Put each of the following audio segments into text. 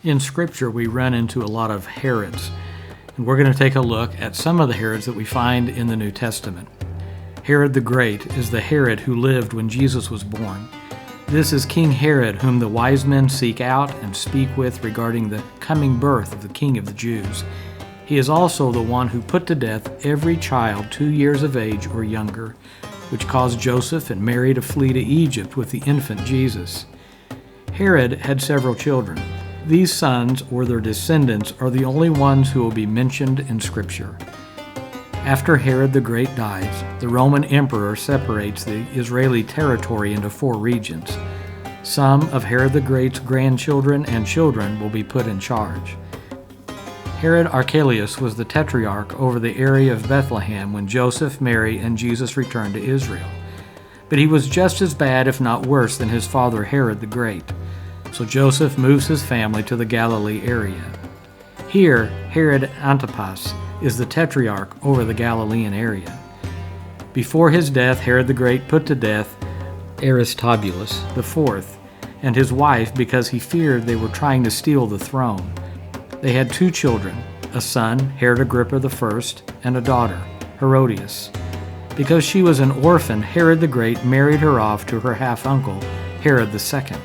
In Scripture, we run into a lot of Herods, and we're going to take a look at some of the Herods that we find in the New Testament. Herod the Great is the Herod who lived when Jesus was born. This is King Herod, whom the wise men seek out and speak with regarding the coming birth of the King of the Jews. He is also the one who put to death every child 2 years of age or younger, which caused Joseph and Mary to flee to Egypt with the infant Jesus. Herod had several children. These sons, or their descendants, are the only ones who will be mentioned in Scripture. After Herod the Great dies, the Roman emperor separates the Israeli territory into 4 regions. Some of Herod the Great's grandchildren and children will be put in charge. Herod Archelaus was the tetrarch over the area of Bethlehem when Joseph, Mary, and Jesus returned to Israel. But he was just as bad, if not worse, than his father Herod the Great. So Joseph moves his family to the Galilee area. Here, Herod Antipas is the tetrarch over the Galilean area. Before his death, Herod the Great put to death Aristobulus IV and his wife because he feared they were trying to steal the throne. They had 2 children, a son, Herod Agrippa I, and a daughter, Herodias. Because she was an orphan, Herod the Great married her off to her half-uncle, Herod II.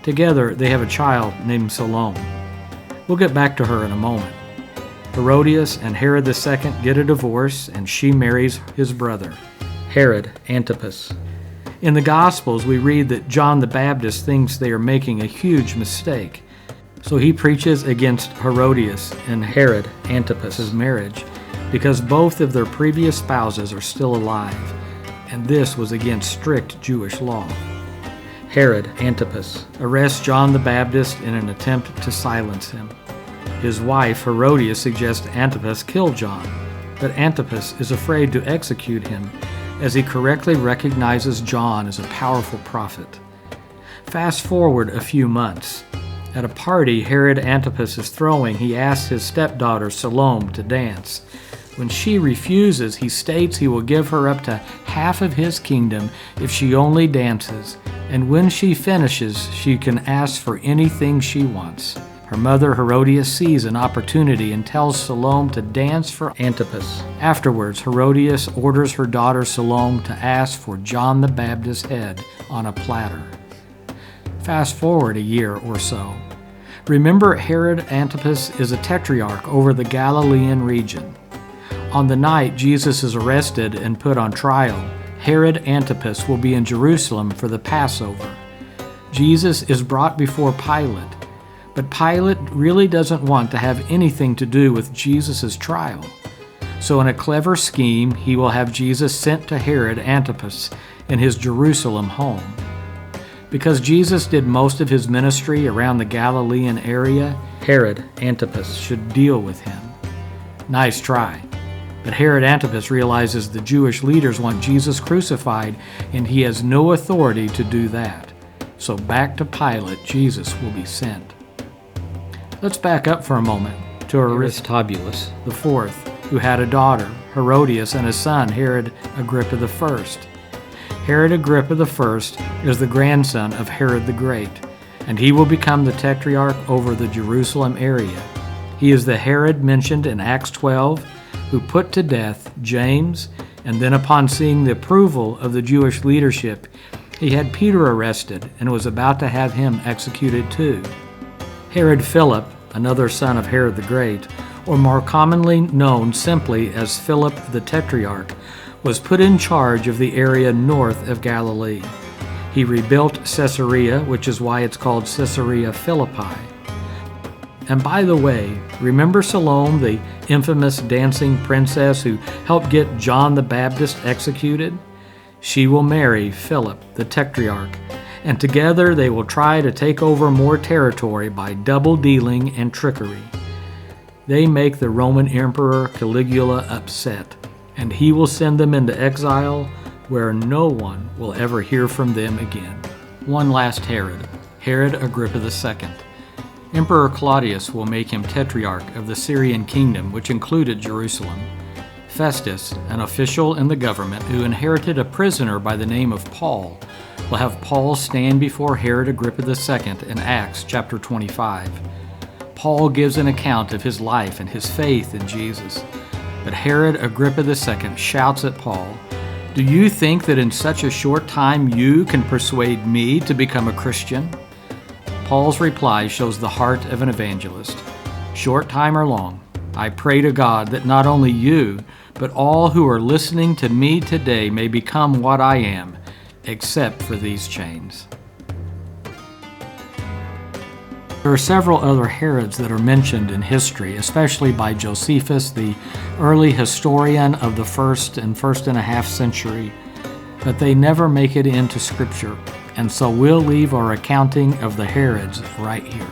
Together, they have a child named Salome. We'll get back to her in a moment. Herodias and Herod II get a divorce, and she marries his brother, Herod Antipas. In the Gospels, we read that John the Baptist thinks they are making a huge mistake, so he preaches against Herodias and Herod Antipas' marriage because both of their previous spouses are still alive, and this was against strict Jewish law. Herod Antipas arrests John the Baptist in an attempt to silence him. His wife, Herodias, suggests Antipas kill John, but Antipas is afraid to execute him as he correctly recognizes John as a powerful prophet. Fast forward a few months. At a party Herod Antipas is throwing, he asks his stepdaughter Salome to dance. When she refuses, he states he will give her up to half of his kingdom if she only dances, and when she finishes, she can ask for anything she wants. Her mother Herodias sees an opportunity and tells Salome to dance for Antipas. Afterwards, Herodias orders her daughter Salome to ask for John the Baptist's head on a platter. Fast forward a year or so. Remember, Herod Antipas is a tetrarch over the Galilean region. On the night Jesus is arrested and put on trial, Herod Antipas will be in Jerusalem for the Passover. Jesus is brought before Pilate, but Pilate really doesn't want to have anything to do with Jesus' trial. So in a clever scheme, he will have Jesus sent to Herod Antipas in his Jerusalem home. Because Jesus did most of his ministry around the Galilean area, Herod Antipas should deal with him. Nice try. But Herod Antipas realizes the Jewish leaders want Jesus crucified, and he has no authority to do that. So back to Pilate, Jesus will be sent. Let's back up for a moment to Aristobulus IV, who had a daughter, Herodias, and a son, Herod Agrippa I. Herod Agrippa I is the grandson of Herod the Great, and he will become the tetrarch over the Jerusalem area. He is the Herod mentioned in Acts 12, who put to death James, and then upon seeing the approval of the Jewish leadership, he had Peter arrested and was about to have him executed too. Herod Philip, another son of Herod the Great, or more commonly known simply as Philip the Tetrarch, was put in charge of the area north of Galilee. He rebuilt Caesarea, which is why it's called Caesarea Philippi. And by the way, remember Salome, the infamous dancing princess who helped get John the Baptist executed? She will marry Philip the Tetrarch, and together they will try to take over more territory by double-dealing and trickery. They make the Roman Emperor Caligula upset, and he will send them into exile where no one will ever hear from them again. One last Herod, Herod Agrippa II. Emperor Claudius will make him tetrarch of the Syrian kingdom, which included Jerusalem. Festus, an official in the government who inherited a prisoner by the name of Paul, We'll have Paul stand before Herod Agrippa II in Acts chapter 25. Paul gives an account of his life and his faith in Jesus. But Herod Agrippa II shouts at Paul, "Do you think that in such a short time you can persuade me to become a Christian?" Paul's reply shows the heart of an evangelist. "Short time or long, I pray to God that not only you, but all who are listening to me today may become what I am, except for these chains." There are several other Herods that are mentioned in history, especially by Josephus, the early historian of the first and a half century, but they never make it into Scripture, and so we'll leave our accounting of the Herods right here.